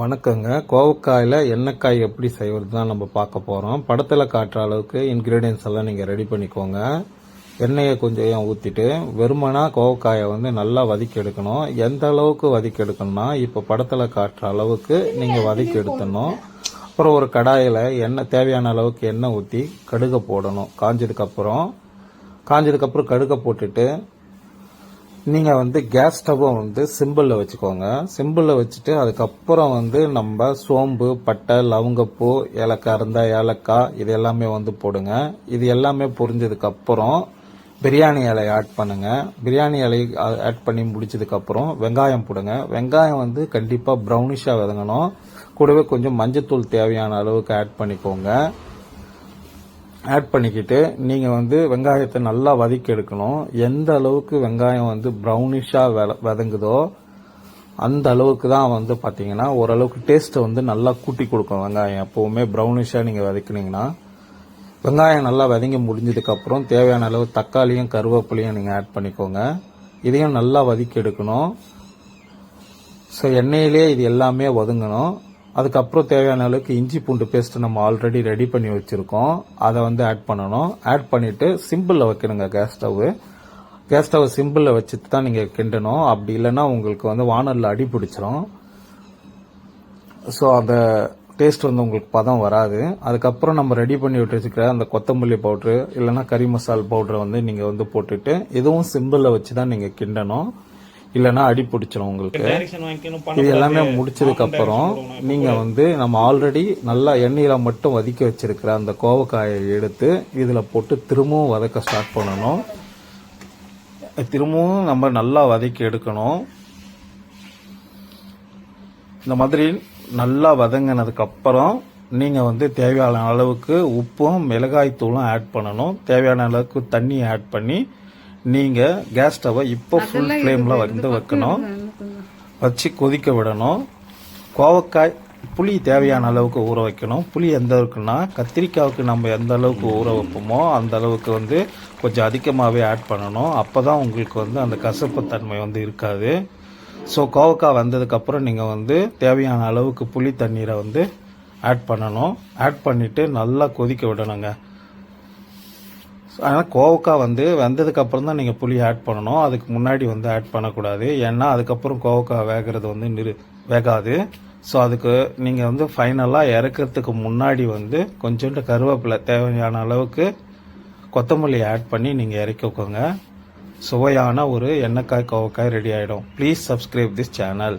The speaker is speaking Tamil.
வணக்கங்க. கோவக்காயில் எண்ணெய்க்காய் எப்படி செய்வது தான் நம்ம பார்க்க போகிறோம். படத்தில் காட்டுற அளவுக்கு இன்க்ரீடியன்ஸ் எல்லாம் நீங்கள் ரெடி பண்ணிக்கோங்க. எண்ணெயை கொஞ்சம் ஊற்றிட்டு வெறுமனா கோவக்காயை நல்லா வதக்கி எடுக்கணும். எந்த அளவுக்கு வதக்கி எடுக்கணும்னா இப்போ படத்தில் காட்டுற அளவுக்கு நீங்கள் வதக்கி எடுத்துடணும். அப்புறம் ஒரு கடாயில் எண்ணெய் தேவையான அளவுக்கு எண்ணெய் ஊற்றி கடுகை போடணும். காஞ்சதுக்கப்புறம் கடுகை போட்டுட்டு நீங்கள் கேஸ் ஸ்டவ்வை சிம்பிளில் வச்சுக்கோங்க. சிம்பிளில் வச்சுட்டு அதுக்கப்புறம் நம்ம சோம்பு, பட்டை, லவங்கப்பூ, ஏலக்காய் இருந்தால் ஏலக்காய் இது எல்லாமே போடுங்க. இது எல்லாமே பொரிஞ்சதுக்கப்புறம் பிரியாணி இலை ஆட் பண்ணுங்க. பிரியாணி இலை ஆட் பண்ணி முடிச்சதுக்கப்புறம் வெங்காயம் போடுங்க. வெங்காயம் கண்டிப்பாக ப்ரௌனிஷாக வதங்கணும். கூடவே கொஞ்சம் மஞ்சத்தூள் தேவையான அளவுக்கு ஆட் பண்ணிக்கோங்க. ஆட் பண்ணிக்கிட்டு நீங்கள் வெங்காயத்தை நல்லா வதக்கி எடுக்கணும். எந்த அளவுக்கு வெங்காயம் ப்ரௌனிஷாக வதங்குதோ அந்த அளவுக்கு தான் பார்த்தீங்கன்னா ஓரளவுக்கு டேஸ்ட்டை நல்லா கூட்டி கொடுக்கும். வெங்காயம் எப்போவுமே ப்ரௌனிஷாக நீங்கள் வதக்கினீங்கன்னா வெங்காயம் நல்லா வதங்கி முடிஞ்சதுக்கப்புறம் தேவையான அளவு தக்காளியும் கருவேப்பிலையும் நீங்கள் ஆட் பண்ணிக்கோங்க. இதையும் நல்லா வதக்கி எடுக்கணும். ஸோ எண்ணெயிலே இது எல்லாமே வதங்கணும். அதுக்கப்புறம் தேவையான அளவுக்கு இஞ்சி பூண்டு பேஸ்ட் நம்ம ஆல்ரெடி ரெடி பண்ணி வச்சுருக்கோம். அதை ஆட் பண்ணணும். ஆட் பண்ணிவிட்டு சிம்பிளில் வைக்கணுங்க. கேஸ் ஸ்டவ் சிம்பிளில் வச்சுட்டு தான் நீங்கள் கிண்டணும். அப்படி இல்லைன்னா உங்களுக்கு வானலில் அடி பிடிச்சிரும். ஸோ அந்த டேஸ்ட் உங்களுக்கு பதம் வராது. அதுக்கப்புறம் நம்ம ரெடி பண்ணி விட்டு வச்சுக்கிற அந்த கொத்தமல்லி பவுட்ரு இல்லைன்னா கறி மசால் பவுடரை நீங்கள் போட்டுட்டு இதுவும் சிம்பிளில் வச்சு தான் நீங்கள் கிண்டணும். இல்லைன்னா அடி பிடிச்சிடும் உங்களுக்கு. இது எல்லாமே முடிச்சதுக்கு அப்புறம் நீங்க நம்ம ஆல்ரெடி நல்லா எண்ணெயில மட்டும் வதக்கி வச்சிருக்கிற அந்த கோவக்காயை எடுத்து இதுல போட்டு திரும்பவும் வதக்க ஸ்டார்ட் பண்ணணும். திரும்பவும் நம்ம நல்லா வதக்கி எடுக்கணும். இந்த மாதிரி நல்லா வதங்கினதுக்கு அப்புறம் நீங்க தேவையான அளவுக்கு உப்பும் மிளகாய் தூளும் ஆட் பண்ணணும். தேவையான அளவுக்கு தண்ணி ஆட் பண்ணி நீங்க கேஸ் ஸ்டவ்வை இப்போ ஃபுல் ஃப்ளேம்ல வைக்கணும். வச்சு கொதிக்க விடணும். கோவக்காய் புளி தேவையான அளவுக்கு ஊற வைக்கணும். புளி எந்த அளவுக்குன்னா கத்திரிக்காவுக்கு நம்ம எந்த அளவுக்கு ஊற வைப்போமோ அந்த அளவுக்கு கொஞ்சம் அதிகமாகவே ஆட் பண்ணணும். அப்போதான் உங்களுக்கு அந்த கசப்பு தன்மை இருக்காது. ஸோ கோவக்காய் வந்ததுக்கப்புறம் நீங்கள் தேவையான அளவுக்கு புளி தண்ணீரை ஆட் பண்ணணும். ஆட் பண்ணிட்டு நல்லா கொதிக்க விடணுங்க. ஆனால் கோவக்காய் வெந்ததுக்கு அப்புறம் தான் நீங்கள் புளி ஆட் பண்ணணும். அதுக்கு முன்னாடி ஆட் பண்ணக்கூடாது. ஏன்னா அதுக்கப்புறம் கோவக்காய் வேகிறது வேகாது. ஸோ அதுக்கு நீங்கள் ஃபைனலாக இறக்கிறதுக்கு முன்னாடி கொஞ்சோண்டு கருவேப்பிலை தேவையான அளவுக்கு கொத்தமல்லி ஆட் பண்ணி நீங்கள் இறக்கிக்கோங்க. சுவையான ஒரு எண்ணெய்க்காய் கோவக்காய் ரெடி ஆகிடும். Please subscribe this channel.